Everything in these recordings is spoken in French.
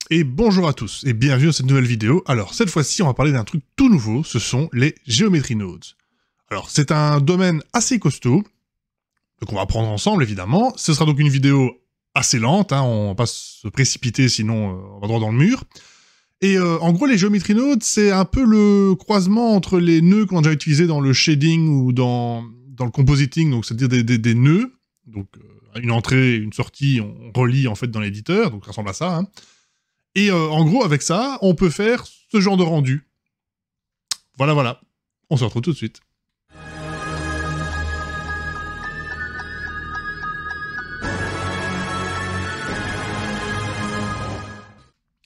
Et bonjour à tous, et bienvenue dans cette nouvelle vidéo. Alors, cette fois-ci, on va parler d'un truc tout nouveau, ce sont les Geometry Nodes. Alors, c'est un domaine assez costaud, donc on va apprendre ensemble, évidemment. Ce sera donc une vidéo assez lente, hein, on va pas se précipiter, sinon on va droit dans le mur. Et en gros, les Geometry Nodes, c'est un peu le croisement entre les nœuds qu'on a déjà utilisés dans le shading ou dans le compositing, donc c'est-à-dire des nœuds, donc une entrée, une sortie, on relie en fait dans l'éditeur, donc ça ressemble à ça, hein. Et en gros, avec ça, on peut faire ce genre de rendu. Voilà. On se retrouve tout de suite.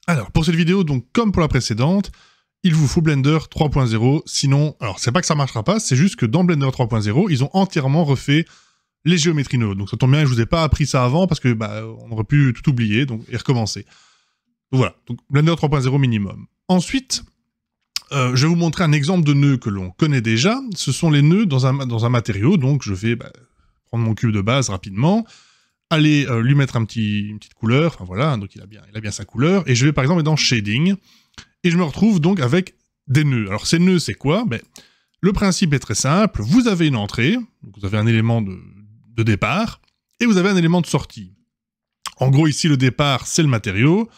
Alors, pour cette vidéo, donc comme pour la précédente, il vous faut Blender 3.0, sinon... Alors, c'est pas que ça marchera pas, c'est juste que dans Blender 3.0, ils ont entièrement refait les Geometry Nodes. Donc ça tombe bien, je vous ai pas appris ça avant, parce que on aurait pu tout oublier, donc et recommencer. Voilà, donc Blender 3.0 minimum. Ensuite, je vais vous montrer un exemple de nœud que l'on connaît déjà. Ce sont les nœuds dans un matériau, donc je vais prendre mon cube de base rapidement, aller lui mettre une petite couleur, enfin voilà, donc il a bien sa couleur, et je vais par exemple être dans Shading, et je me retrouve donc avec des nœuds. Alors ces nœuds, c'est quoi? Le principe est très simple, vous avez une entrée, donc vous avez un élément de départ, et vous avez un élément de sortie. En gros, ici, le départ, c'est le matériau,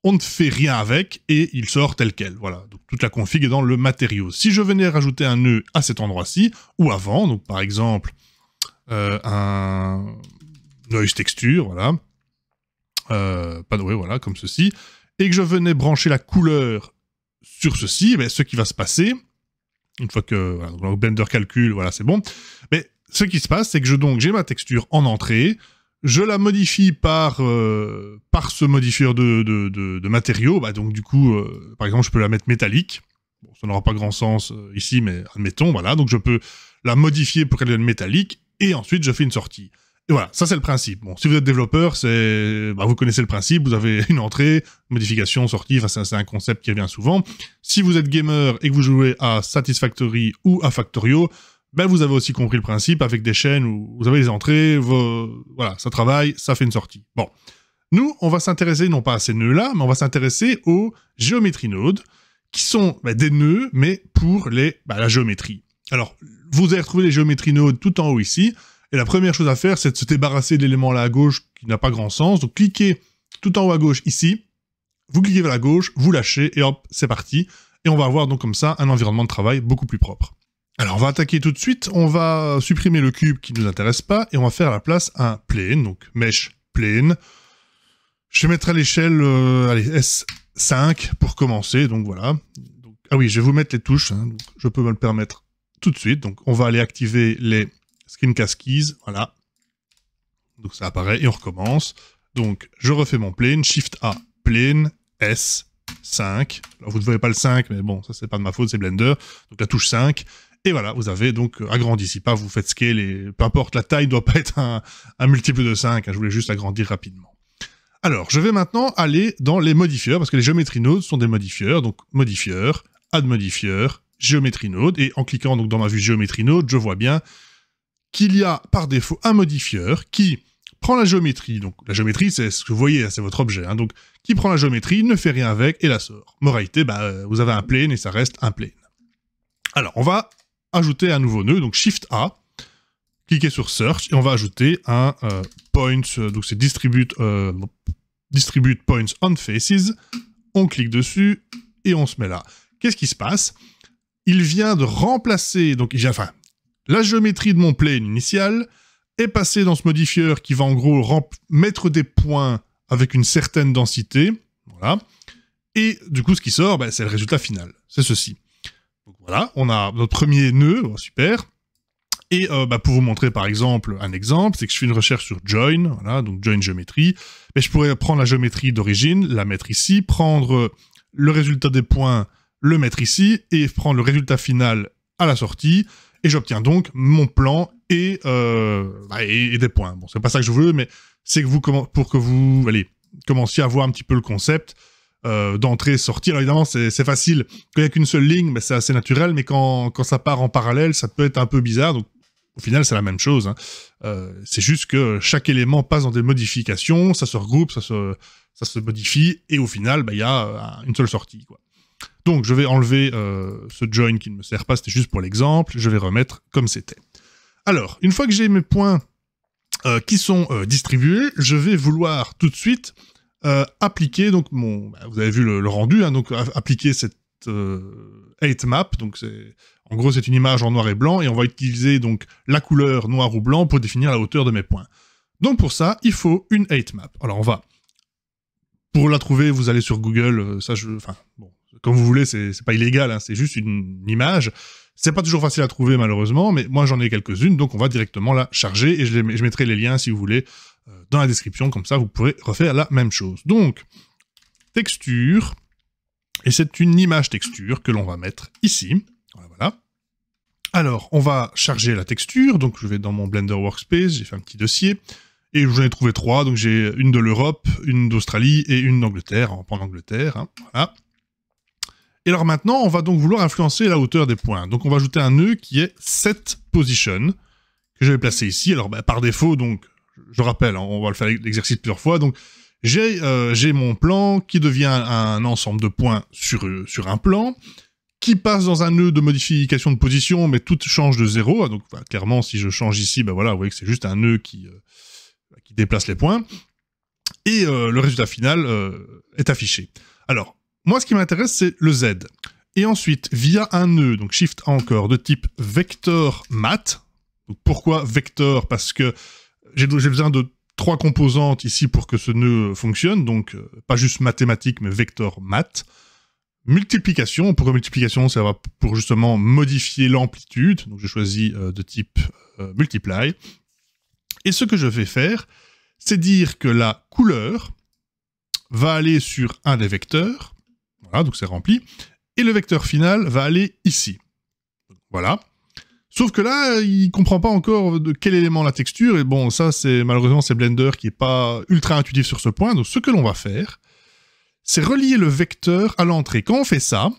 on ne fait rien avec, et il sort tel quel. Voilà, donc toute la config est dans le matériau. Si je venais rajouter un nœud à cet endroit-ci, ou avant, donc par exemple, un noise texture, voilà, voilà, comme ceci, et que je venais brancher la couleur sur ceci, ce qui va se passer, une fois que voilà, Blender calcule, voilà, c'est bon, mais ce qui se passe, c'est que j'ai ma texture en entrée, je la modifie par ce modifieur de matériaux, donc du coup, par exemple, je peux la mettre métallique. Bon, ça n'aura pas grand sens ici, mais admettons, voilà. Donc je peux la modifier pour qu'elle devienne métallique, et ensuite je fais une sortie. Et voilà, ça c'est le principe. Bon, si vous êtes développeur, vous connaissez le principe, vous avez une entrée, modification, sortie, enfin c'est un concept qui revient souvent. Si vous êtes gamer et que vous jouez à Satisfactory ou à Factorio, vous avez aussi compris le principe avec des chaînes où vous avez les entrées, voilà, ça travaille, ça fait une sortie. Bon. Nous, on va s'intéresser non pas à ces nœuds-là, mais on va s'intéresser aux Geometry Nodes, qui sont des nœuds, mais pour la géométrie. Alors, vous allez retrouver les Geometry Nodes tout en haut ici, et la première chose à faire, c'est de se débarrasser de l'élément là à gauche qui n'a pas grand sens. Donc, cliquez tout en haut à gauche ici, vous cliquez vers la gauche, vous lâchez, et hop, c'est parti. Et on va avoir donc comme ça un environnement de travail beaucoup plus propre. Alors, on va attaquer tout de suite, on va supprimer le cube qui ne nous intéresse pas, et on va faire à la place un plane, donc mesh plane. Je vais mettre à l'échelle, S5 pour commencer, donc voilà. Donc, ah oui, je vais vous mettre les touches, hein, donc je peux me le permettre tout de suite. Donc, on va aller activer les screencast keys, voilà. Donc, ça apparaît, et on recommence. Donc, je refais mon plane, Shift A, plane, S5. Alors, vous ne voyez pas le 5, mais bon, ça c'est pas de ma faute, c'est Blender. Donc, la touche 5. Et voilà, vous avez donc agrandi. Si pas, vous faites scale et peu importe, la taille ne doit pas être un multiple de 5. Hein, je voulais juste agrandir rapidement. Alors, je vais maintenant aller dans les modifieurs, parce que les Geometry Nodes sont des modifieurs. Donc, modifieur, add modifieur, Geometry Node. Et en cliquant donc dans ma vue Geometry Node, je vois bien qu'il y a par défaut un modifieur qui prend la géométrie. Donc, la géométrie, c'est ce que vous voyez, c'est votre objet. Hein, donc, qui prend la géométrie, ne fait rien avec et la sort. Moralité, vous avez un plane et ça reste un plane. Alors, on va ajouter un nouveau nœud, donc Shift A, cliquez sur Search, et on va ajouter un point, donc c'est distribute points on faces, on clique dessus, et on se met là. Qu'est-ce qui se passe? Il vient de remplacer, donc la géométrie de mon plane initial est passée dans ce modifieur qui va en gros mettre des points avec une certaine densité, voilà, et du coup ce qui sort, c'est le résultat final, c'est ceci. Donc voilà, on a notre premier nœud, super. Et pour vous montrer par exemple un exemple, c'est que je fais une recherche sur join, voilà, donc join géométrie. Mais je pourrais prendre la géométrie d'origine, la mettre ici, prendre le résultat des points, le mettre ici, et prendre le résultat final à la sortie, et j'obtiens donc mon plan et des points. Bon, c'est pas ça que je veux, mais c'est que pour que vous commenciez à voir un petit peu le concept. D'entrée, sortir. Alors évidemment, c'est facile. Quand il n'y a qu'une seule ligne, c'est assez naturel, mais quand ça part en parallèle, ça peut être un peu bizarre. Donc, au final, c'est la même chose. Hein. C'est juste que chaque élément passe dans des modifications, ça se regroupe, ça se modifie, et au final, il y a une seule sortie, quoi. Donc, je vais enlever ce join qui ne me sert pas, c'était juste pour l'exemple, je vais remettre comme c'était. Alors, une fois que j'ai mes points qui sont distribués, je vais vouloir tout de suite appliquer, donc vous avez vu le rendu, hein, donc appliquer cette 8 map, donc en gros c'est une image en noir et blanc, et on va utiliser donc la couleur noir ou blanc pour définir la hauteur de mes points. Donc pour ça, il faut une 8 map. Alors pour la trouver, vous allez sur Google, comme vous voulez, c'est pas illégal, hein, c'est juste une image. C'est pas toujours facile à trouver malheureusement, mais moi j'en ai quelques-unes, donc on va directement la charger, et je mettrai les liens si vous voulez dans la description, comme ça vous pourrez refaire la même chose. Donc, texture, et c'est une image texture que l'on va mettre ici. Voilà. Alors, on va charger la texture, donc je vais dans mon Blender Workspace, j'ai fait un petit dossier, et j'en ai trouvé 3, donc j'ai une de l'Europe, une d'Australie et une d'Angleterre, on va prendre l'Angleterre, hein, voilà. Et alors maintenant, on va donc vouloir influencer la hauteur des points. Donc on va ajouter un nœud qui est set position, que je vais placer ici. Alors par défaut, donc, je rappelle, hein, on va le faire l'exercice plusieurs fois, donc j'ai mon plan qui devient un ensemble de points sur un plan, qui passe dans un nœud de modification de position, mais tout change de 0. Donc clairement, si je change ici, voilà, vous voyez que c'est juste un nœud qui déplace les points. Et le résultat final est affiché. Alors, moi, ce qui m'intéresse, c'est le Z. Et ensuite, via un nœud, donc Shift encore, de type vector mat. Donc, pourquoi vector? Parce que j'ai besoin de 3 composantes ici pour que ce nœud fonctionne, donc pas juste mathématique, mais vector mat. Multiplication, pourquoi multiplication? Ça va pour justement modifier l'amplitude, donc je choisis de type multiply. Et ce que je vais faire, c'est dire que la couleur va aller sur un des vecteurs, voilà, donc c'est rempli, et le vecteur final va aller ici. Voilà. Sauf que là, il comprend pas encore de quel élément la texture, et bon, ça, malheureusement, c'est Blender qui est pas ultra intuitif sur ce point, donc ce que l'on va faire, c'est relier le vecteur à l'entrée. Quand on fait ça,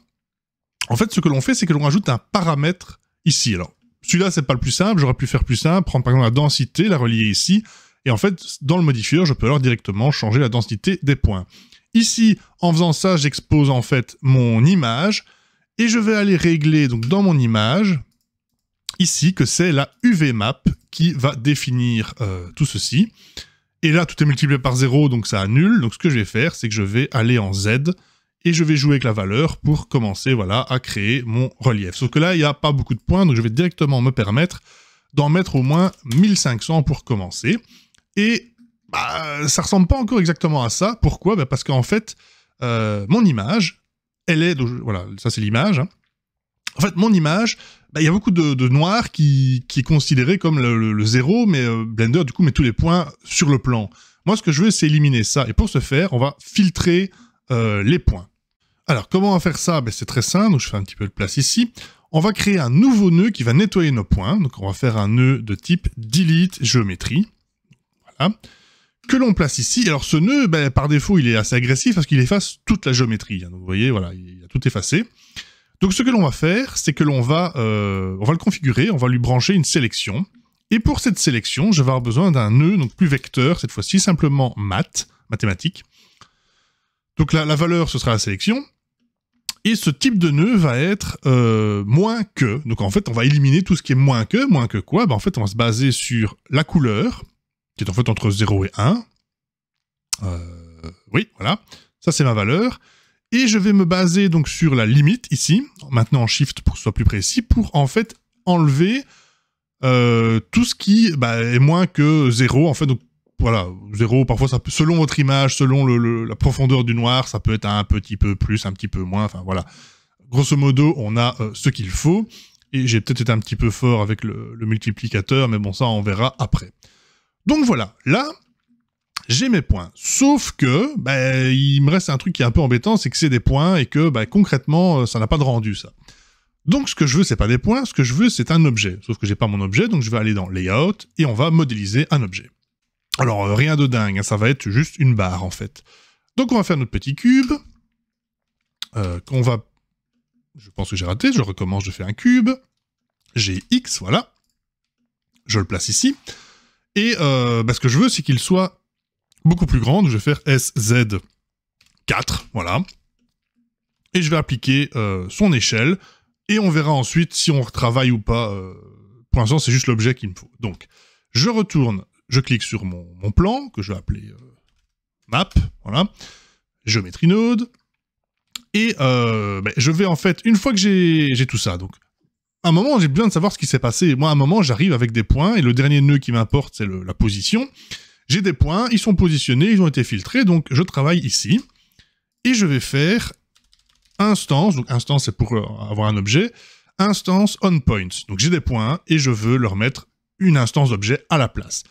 en fait, ce que l'on fait, c'est que l'on rajoute un paramètre ici. Alors, celui-là, c'est pas le plus simple, j'aurais pu faire plus simple, prendre par exemple la densité, la relier ici, et en fait, dans le modifieur, je peux alors directement changer la densité des points. Ici, en faisant ça, j'expose en fait mon image, et je vais aller régler, donc dans mon image, ici, que c'est la UV map qui va définir tout ceci. Et là, tout est multiplié par 0, donc ça annule. Donc ce que je vais faire, c'est que je vais aller en Z, et je vais jouer avec la valeur pour commencer, voilà, à créer mon relief. Sauf que là, il n'y a pas beaucoup de points, donc je vais directement me permettre d'en mettre au moins 1500 pour commencer. Et ça ressemble pas encore exactement à ça. Pourquoi? Parce qu'en fait, mon image, elle est... Donc, voilà, ça c'est l'image. Hein. En fait, mon image, il y a beaucoup de noir qui est considéré comme le 0, mais Blender, du coup, met tous les points sur le plan. Moi, ce que je veux, c'est éliminer ça. Et pour ce faire, on va filtrer les points. Alors, comment on va faire ça? C'est très simple. Donc, je fais un petit peu de place ici. On va créer un nouveau nœud qui va nettoyer nos points. Donc, on va faire un nœud de type delete géométrie. Voilà. Que l'on place ici. Alors, ce nœud, par défaut, il est assez agressif parce qu'il efface toute la géométrie. Donc, vous voyez, voilà, il a tout effacé. Donc, ce que l'on va faire, c'est que on va le configurer, on va lui brancher une sélection. Et pour cette sélection, je vais avoir besoin d'un nœud, donc plus vecteur, cette fois-ci simplement mathématique. Donc, la valeur, ce sera la sélection. Et ce type de nœud va être moins que. Donc, en fait, on va éliminer tout ce qui est moins que. Moins que quoi? En fait, on va se baser sur la couleur, qui est en fait entre 0 et 1. Oui, voilà. Ça, c'est ma valeur. Et je vais me baser donc sur la limite, ici, maintenant en Shift pour que ce soit plus précis, pour en fait enlever tout ce qui est moins que 0. En fait, donc voilà, 0, parfois, ça peut, selon votre image, selon la profondeur du noir, ça peut être un petit peu plus, un petit peu moins, enfin voilà. Grosso modo, on a ce qu'il faut. Et j'ai peut-être été un petit peu fort avec le multiplicateur, mais bon, ça, on verra après. Donc voilà, là, j'ai mes points. Sauf que, il me reste un truc qui est un peu embêtant, c'est que c'est des points et que, concrètement, ça n'a pas de rendu, ça. Donc, ce que je veux, c'est pas des points, ce que je veux, c'est un objet. Sauf que j'ai pas mon objet, donc je vais aller dans Layout et on va modéliser un objet. Alors, rien de dingue, hein, ça va être juste une barre, en fait. Donc, on va faire notre petit cube. Qu'on va... Je pense que j'ai raté, je recommence, je fais un cube. J'ai X, voilà. Je le place ici. Et ce que je veux, c'est qu'il soit beaucoup plus grande. Je vais faire SZ4, voilà. Et je vais appliquer son échelle. Et on verra ensuite si on retravaille ou pas. Pour l'instant, c'est juste l'objet qu'il me faut. Donc, je retourne, je clique sur mon plan, que je vais appeler map, voilà. Geometry node. Et je vais en fait, une fois que j'ai tout ça, donc, à un moment, j'ai besoin de savoir ce qui s'est passé. Moi, à un moment, j'arrive avec des points, et le dernier nœud qui m'importe, c'est la position. J'ai des points, ils sont positionnés, ils ont été filtrés, donc je travaille ici. Et je vais faire instance, donc instance c'est pour avoir un objet, instance onPoint. Donc j'ai des points et je veux leur mettre une instance d'objet à la place.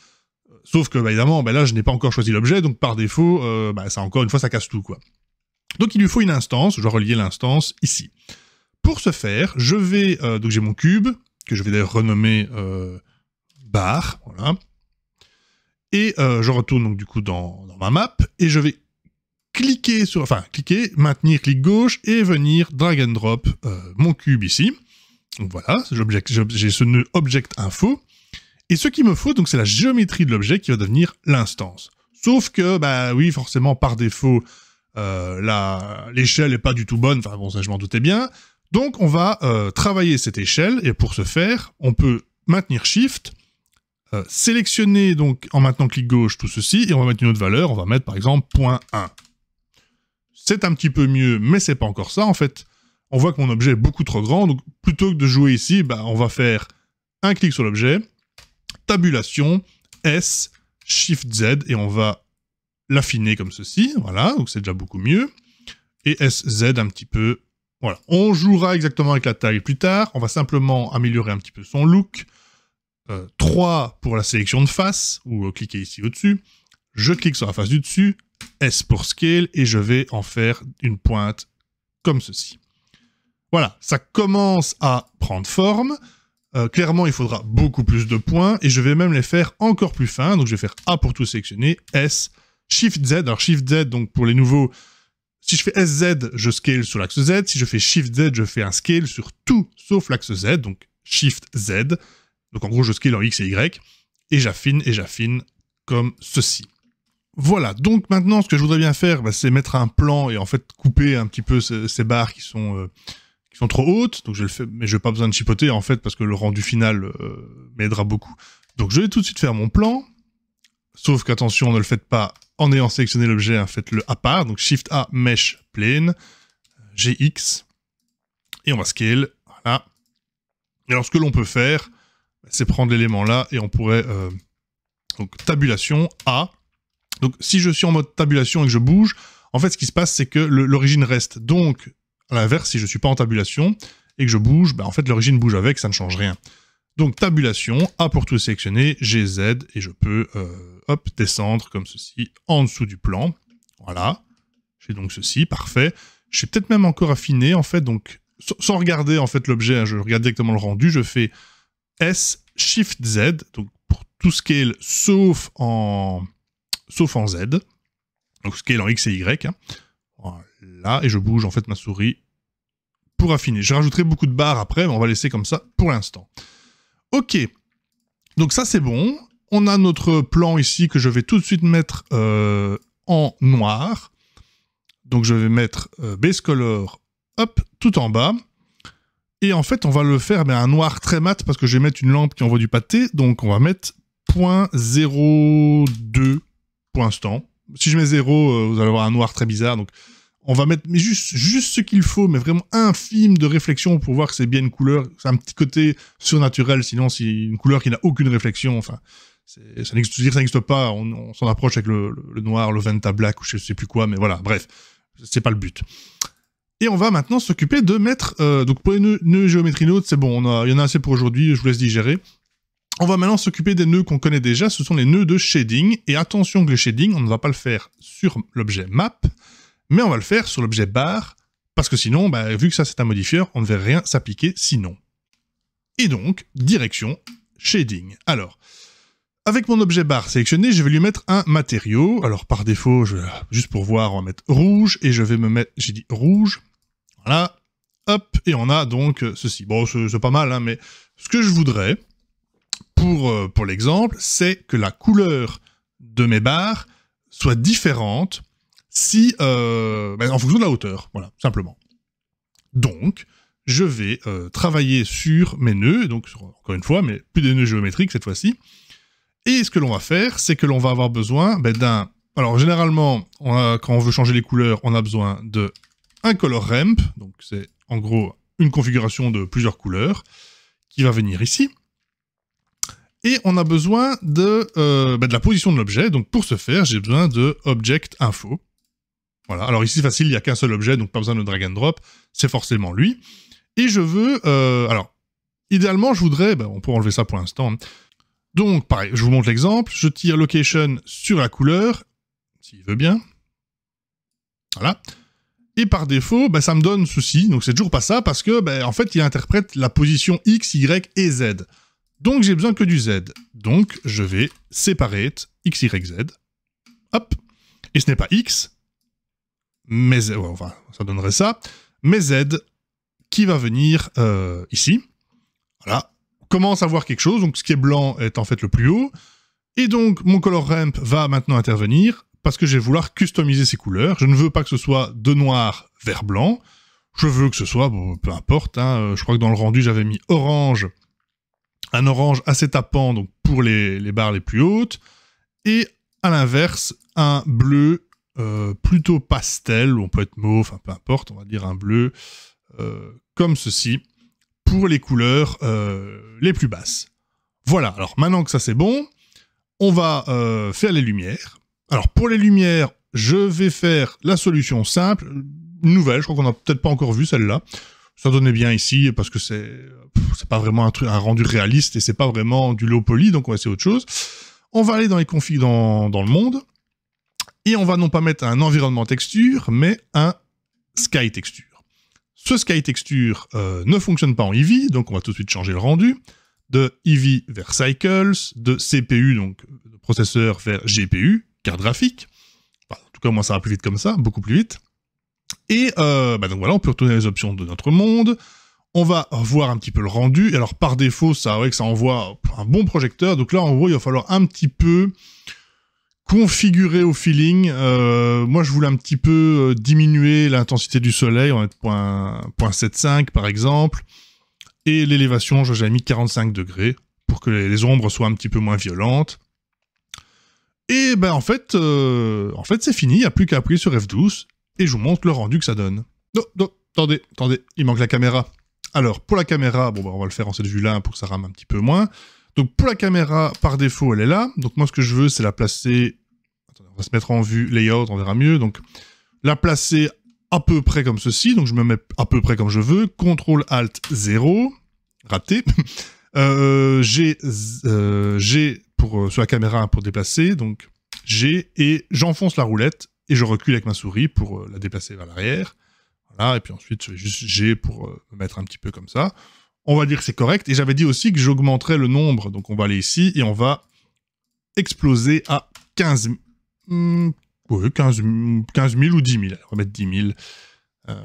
Sauf que évidemment, là je n'ai pas encore choisi l'objet, donc par défaut, ça encore une fois ça casse tout quoi. Donc il lui faut une instance, je dois relier l'instance ici. Pour ce faire, je vais, donc j'ai mon cube, que je vais d'ailleurs renommer bar, voilà. Et je retourne donc du coup dans ma map, et je vais cliquer, maintenir clic gauche, et venir drag and drop mon cube ici. Donc voilà, j'ai ce nœud object info. Et ce qu'il me faut, donc c'est la géométrie de l'objet qui va devenir l'instance. Sauf que, oui, forcément, par défaut, l'échelle n'est pas du tout bonne, enfin bon, ça je m'en doutais bien. Donc on va travailler cette échelle, et pour ce faire, on peut maintenir Shift, sélectionner donc en maintenant clic gauche tout ceci, et on va mettre une autre valeur, on va mettre par exemple 0.1. C'est un petit peu mieux, mais c'est pas encore ça. En fait, on voit que mon objet est beaucoup trop grand, donc plutôt que de jouer ici, on va faire un clic sur l'objet, tabulation, S, Shift Z, et on va l'affiner comme ceci, voilà, donc c'est déjà beaucoup mieux, et SZ un petit peu, voilà. On jouera exactement avec la taille plus tard, on va simplement améliorer un petit peu son look, 3 pour la sélection de face, ou cliquez ici au-dessus, je clique sur la face du dessus, S pour scale, et je vais en faire une pointe comme ceci. Voilà, ça commence à prendre forme. Clairement, il faudra beaucoup plus de points, et je vais même les faire encore plus fins. Donc je vais faire A pour tout sélectionner, S, Shift Z. Alors Shift Z, donc pour les nouveaux, si je fais SZ, je scale sur l'axe Z. Si je fais Shift Z, je fais un scale sur tout sauf l'axe Z, donc Shift Z. Donc en gros, je scale en X et Y, et j'affine comme ceci. Voilà, donc maintenant, ce que je voudrais bien faire, c'est mettre un plan et en fait couper un petit peu ces barres qui sont trop hautes. Donc je le fais, mais je n'ai pas besoin de chipoter en fait, parce que le rendu final m'aidera beaucoup. Donc je vais tout de suite faire mon plan, sauf qu'attention, ne le faites pas en ayant sélectionné l'objet, faites-le à part. Donc Shift A, Mesh, Plane, GX, et on va scale, voilà. Et alors ce que l'on peut faire, c'est prendre l'élément là, et on pourrait, donc tabulation, A. Donc si je suis en mode tabulation et que je bouge, en fait ce qui se passe c'est que l'origine reste. Donc à l'inverse, si je ne suis pas en tabulation et que je bouge, en fait l'origine bouge avec, ça ne change rien. Donc tabulation, A pour tout sélectionner, GZ, et je peux descendre comme ceci en dessous du plan. Voilà, j'ai donc ceci, parfait. Je vais peut-être même encore affiner en fait, donc sans regarder en fait l'objet, je regarde directement le rendu, je fais S, Shift Z, donc pour tout scale sauf en Z, donc scale en X et Y, voilà, et je bouge en fait ma souris pour affiner. Je rajouterai beaucoup de barres après, mais on va laisser comme ça pour l'instant. Ok, donc ça c'est bon, on a notre plan ici que je vais tout de suite mettre en noir, donc je vais mettre Base Color, hop, tout en bas, et en fait on va le faire un noir très mat, parce que je vais mettre une lampe qui envoie du pâté, donc on va mettre 0.02 pour l'instant. Si je mets 0, vous allez avoir un noir très bizarre, donc on va mettre juste ce qu'il faut, mais vraiment infime de réflexion pour voir que c'est bien une couleur. C'est un petit côté surnaturel, sinon c'est une couleur qui n'a aucune réflexion, enfin, ça n'existe pas, on s'en approche avec le noir, le Venta Black, ou je sais plus quoi, mais voilà, bref, c'est pas le but. Et on va maintenant s'occuper de mettre, donc pour les nœuds géométrie node, c'est bon, il y en a assez pour aujourd'hui, je vous laisse digérer. On va maintenant s'occuper des nœuds qu'on connaît déjà, ce sont les nœuds de shading, et attention que le shading, on ne va pas le faire sur l'objet map, mais on va le faire sur l'objet bar, parce que sinon, vu que ça c'est un modifieur, on ne verra rien s'appliquer sinon. Et donc, direction shading. Alors, avec mon objet bar sélectionné, je vais lui mettre un matériau. Alors par défaut, juste pour voir, on va mettre rouge, et je vais me mettre, j'ai dit rouge, voilà, hop, et on a donc ceci. Bon, c'est pas mal, mais ce que je voudrais, pour l'exemple, c'est que la couleur de mes barres soit différente si, en fonction de la hauteur, voilà, simplement. Donc, je vais travailler sur mes nœuds, donc encore une fois, mais plus des nœuds géométriques cette fois-ci. Et ce que l'on va faire, c'est que l'on va avoir besoin d'un... Alors, généralement, quand on veut changer les couleurs, on a besoin d'un color ramp, donc c'est en gros une configuration de plusieurs couleurs, qui va venir ici. Et on a besoin de la position de l'objet, donc pour ce faire, j'ai besoin de object info. Voilà, alors ici, c'est facile, il n'y a qu'un seul objet, donc pas besoin de drag and drop, c'est forcément lui. Et je veux... alors, idéalement, je voudrais... on peut enlever ça pour l'instant. Hein. Donc, pareil, je vous montre l'exemple. Je tire location sur la couleur, s'il veut bien. Voilà. Et par défaut, ça me donne ceci. Donc, c'est toujours pas ça, parce que, en fait, il interprète la position X, Y et Z. Donc, j'ai besoin que du Z. Donc, je vais separate X, Y, Z. Hop. Et ce n'est pas X, mais Z. Ouais, enfin, ça donnerait ça. Mais Z qui va venir ici. Voilà. Commence à voir quelque chose, donc ce qui est blanc est en fait le plus haut, et donc mon color ramp va maintenant intervenir, parce que je vais vouloir customiser ces couleurs, je ne veux pas que ce soit de noir vers blanc, je veux que ce soit, peu importe, hein, je crois que dans le rendu j'avais mis orange, un orange assez tapant, donc pour les barres les plus hautes, et à l'inverse, un bleu plutôt pastel, ou on peut être mauve, enfin peu importe, on va dire un bleu comme ceci, pour les couleurs les plus basses. Voilà, alors maintenant que ça c'est bon, on va faire les lumières. Alors pour les lumières, je vais faire la solution simple, nouvelle, je crois qu'on n'a peut-être pas encore vu celle-là. Ça donnait bien ici, parce que c'est pas vraiment un rendu réaliste, et c'est pas vraiment du low poly, donc on va essayer autre chose. On va aller dans les configs dans le monde, et on va non pas mettre un environnement texture, mais un sky texture. Ce sky texture ne fonctionne pas en Eevee, donc on va tout de suite changer le rendu. De Eevee vers Cycles, de CPU, donc de processeur, vers GPU, carte graphique. Enfin, en tout cas, moi ça va plus vite comme ça, beaucoup plus vite. Et donc voilà, on peut retourner les options de notre monde. On va voir un petit peu le rendu. Et alors par défaut, ça envoie un bon projecteur. Donc là, en gros, il va falloir un petit peu configurer au feeling. Moi, je voulais un petit peu diminuer l'intensité du soleil, on va mettre 0.75 par exemple, et l'élévation, j'avais mis 45 degrés pour que les ombres soient un petit peu moins violentes. Et en fait c'est fini, il n'y a plus qu'à appuyer sur F12 et je vous montre le rendu que ça donne. Non, attendez, il manque la caméra. Alors pour la caméra, on va le faire en cette vue-là pour que ça rame un petit peu moins. Donc pour la caméra, par défaut, elle est là. Donc moi, ce que je veux, c'est la placer... Attendez, on va se mettre en vue layout, on verra mieux. Donc la placer à peu près comme ceci. Donc je me mets à peu près comme je veux. CTRL-ALT-0. Raté. G sur la caméra pour déplacer. Donc G, et j'enfonce la roulette et je recule avec ma souris pour la déplacer vers l'arrière. Voilà, et puis ensuite, je fais juste G pour me mettre un petit peu comme ça. On va dire que c'est correct. Et j'avais dit aussi que j'augmenterais le nombre. Donc on va aller ici et on va exploser à 15 000 ou 10 000. On va mettre 10 000.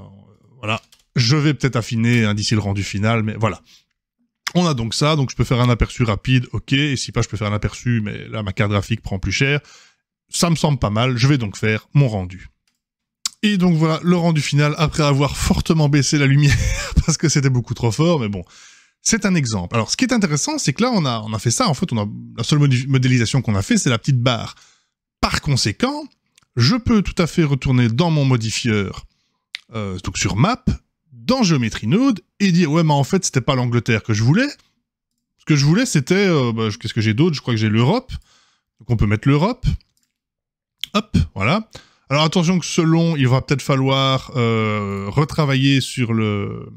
Voilà. Je vais peut-être affiner d'ici le rendu final, mais voilà. On a donc ça. Donc je peux faire un aperçu rapide. Ok. Et si pas, je peux faire un aperçu, mais là, ma carte graphique prend plus cher. Ça me semble pas mal. Je vais donc faire mon rendu. Et donc voilà, le rendu final, après avoir fortement baissé la lumière, parce que c'était beaucoup trop fort, mais bon, c'est un exemple. Alors, ce qui est intéressant, c'est que là, on a fait ça, en fait, la seule modélisation qu'on a fait, c'est la petite barre. Par conséquent, je peux tout à fait retourner dans mon modifieur, donc sur Map, dans Geometry Node, et dire, ouais, mais en fait, c'était pas l'Angleterre que je voulais. Ce que je voulais, c'était, qu'est-ce que j'ai d'autre? Je crois que j'ai l'Europe. Donc, on peut mettre l'Europe. Hop, voilà. Alors attention que selon, il va peut-être falloir retravailler sur le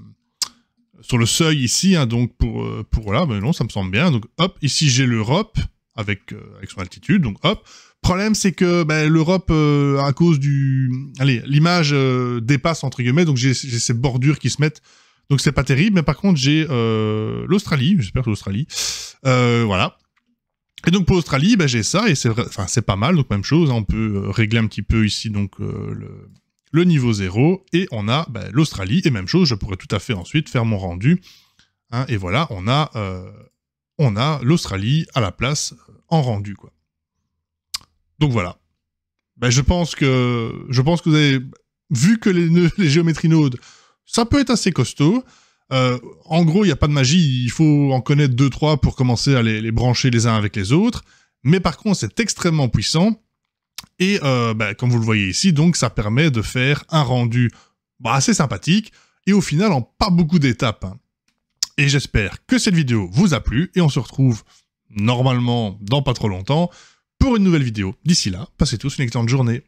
seuil ici, hein, donc pour voilà, mais non, ça me semble bien. Donc hop, ici j'ai l'Europe avec son altitude, donc hop. Problème c'est que l'Europe, à cause l'image dépasse entre guillemets, donc j'ai ces bordures qui se mettent, donc c'est pas terrible. Mais par contre j'ai l'Australie, j'espère que l'Australie, voilà. Et donc pour l'Australie, j'ai ça, et c'est vrai, enfin c'est pas mal, donc même chose, hein, on peut régler un petit peu ici donc le niveau 0, et on a l'Australie, et même chose, je pourrais tout à fait ensuite faire mon rendu, hein, et voilà, on a l'Australie à la place en rendu, quoi. Donc voilà. ben, je pense que vous avez vu que les géométries Node, ça peut être assez costaud. En gros, il n'y a pas de magie, il faut en connaître 2-3 pour commencer à les brancher les uns avec les autres. Mais par contre, c'est extrêmement puissant. Et comme vous le voyez ici, donc ça permet de faire un rendu assez sympathique et au final en pas beaucoup d'étapes. Hein. Et j'espère que cette vidéo vous a plu et on se retrouve normalement dans pas trop longtemps pour une nouvelle vidéo. D'ici là, passez tous une excellente journée.